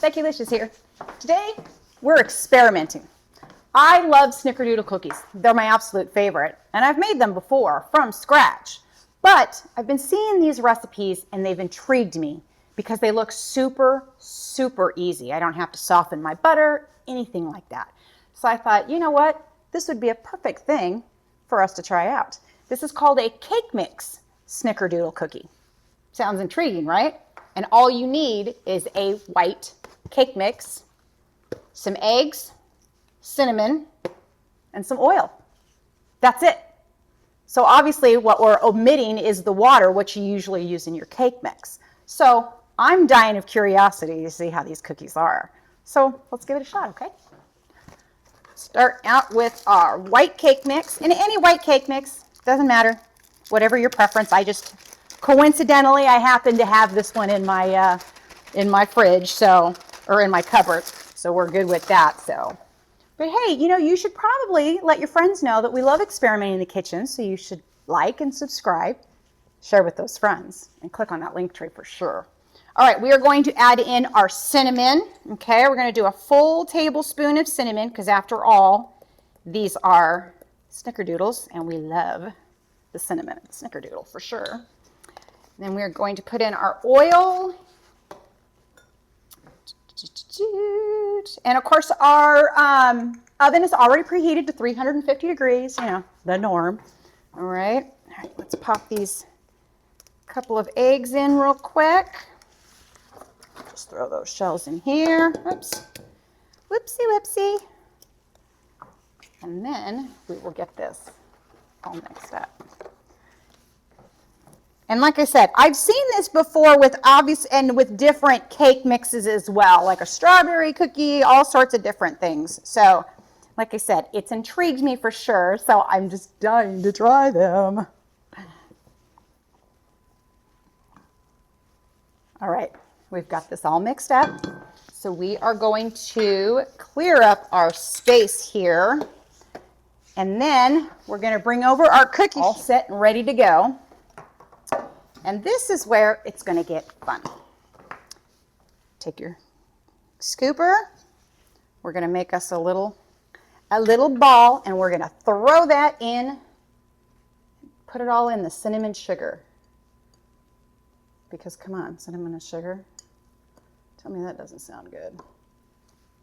Becki-licious here. Today, we're experimenting. I love Snickerdoodle cookies. They're my absolute favorite, and I've made them before from scratch. But I've been seeing these recipes, and they've intrigued me because they look super, super easy. I don't have to soften my butter, anything like that. So I thought, you know what? This would be a perfect thing for us to try out. This is called a cake mix Snickerdoodle cookie. Sounds intriguing, right? And all you need is a white cake mix, some eggs, cinnamon, and some oil. That's it. So obviously what we're omitting is the water, which you usually use in your cake mix. So I'm dying of curiosity to see how these cookies are. So let's give it a shot, okay? Start out with our white cake mix. And any white cake mix, doesn't matter, whatever your preference. Coincidentally, I happen to have this one in my fridge, or in my cupboard, so we're good with that. But hey, you should probably let your friends know that we love experimenting in the kitchen, so you should like and subscribe, share with those friends, and click on that link tree for sure. All right, we are going to add in our cinnamon. Okay, we're going to do a full tablespoon of cinnamon because after all, these are Snickerdoodles, and we love the cinnamon of the Snickerdoodle for sure. Then we're going to put in our oil. And of course our oven is already preheated to 350 degrees, the norm. All right, let's pop these couple of eggs in real quick. Just throw those shells in here. Oops. Whoopsie, whoopsie. And then we will get this all mixed up. And like I said, I've seen this before with with different cake mixes as well, like a strawberry cookie, all sorts of different things. So, like I said, it's intrigued me for sure, so I'm just dying to try them. All right, we've got this all mixed up. So we are going to clear up our space here. And then we're going to bring over our cookies all set and ready to go. And this is where it's going to get fun. Take your scooper. We're going to make us a little ball, and we're going to throw that in. Put it all in the cinnamon sugar. Because come on, cinnamon and sugar. Tell me that doesn't sound good.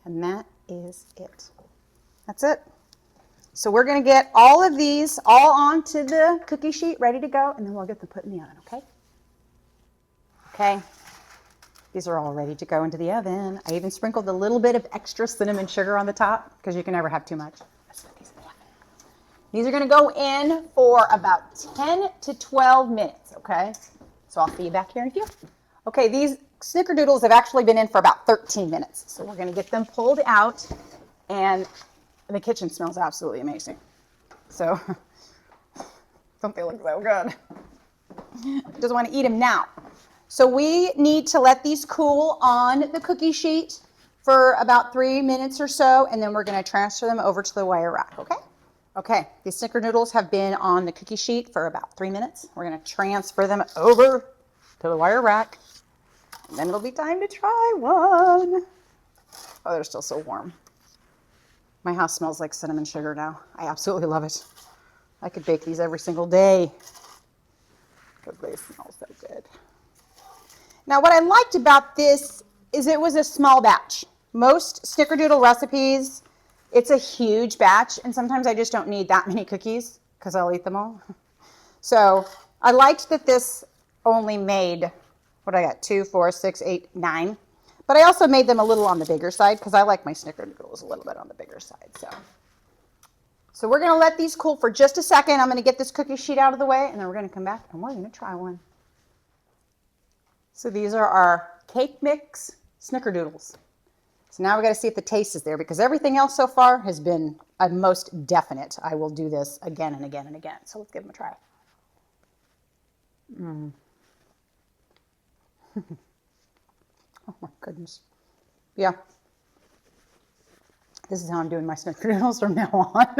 And that is it. That's it. So we're going to get all of these all onto the cookie sheet, ready to go, and then we'll get them put in the oven, okay? Okay, these are all ready to go into the oven. I even sprinkled a little bit of extra cinnamon sugar on the top because you can never have too much. Let's put these in the oven. These are going to go in for about 10 to 12 minutes, okay? So I'll see you back here in a few. Okay, these Snickerdoodles have actually been in for about 13 minutes. So we're going to get them pulled out, and the kitchen smells absolutely amazing. So, don't they look so good? I just want to eat them now. So we need to let these cool on the cookie sheet for about 3 minutes or so, and then we're going to transfer them over to the wire rack, okay? Okay, these Snickerdoodles have been on the cookie sheet for about 3 minutes. We're going to transfer them over to the wire rack, and then it'll be time to try one. Oh, they're still so warm. My house smells like cinnamon sugar now. I absolutely love it. I could bake these every single day because they smell so good. Now, what I liked about this is it was a small batch. Most Snickerdoodle recipes, it's a huge batch, and sometimes I just don't need that many cookies because I'll eat them all. So I liked that this only made, 2, 4, 6, 8, 9. But I also made them a little on the bigger side because I like my Snickerdoodles a little bit on the bigger side. So we're going to let these cool for just a second. I'm going to get this cookie sheet out of the way, and then we're going to come back and we're going to try one. So these are our cake mix Snickerdoodles. So now we got to see if the taste is there because everything else so far has been a most definite. I will do this again and again and again. So let's give them a try. Oh my goodness. Yeah. This is how I'm doing my Snickerdoodles from now on.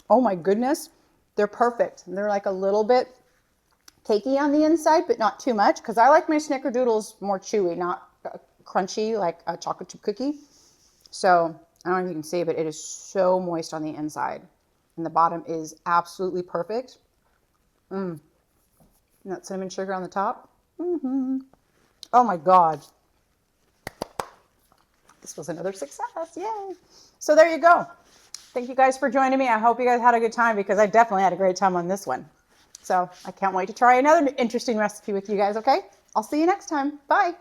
Oh my goodness. They're perfect. They're like a little bit cakey on the inside, but not too much because I like my Snickerdoodles more chewy, not crunchy like a chocolate chip cookie. So I don't know if you can see, but it is so moist on the inside. And the bottom is absolutely perfect. And that cinnamon sugar on the top. Oh my God. This was another success. Yay. So there you go. Thank you guys for joining me. I hope you guys had a good time because I definitely had a great time on this one. So I can't wait to try another interesting recipe with you guys, okay? I'll see you next time. Bye.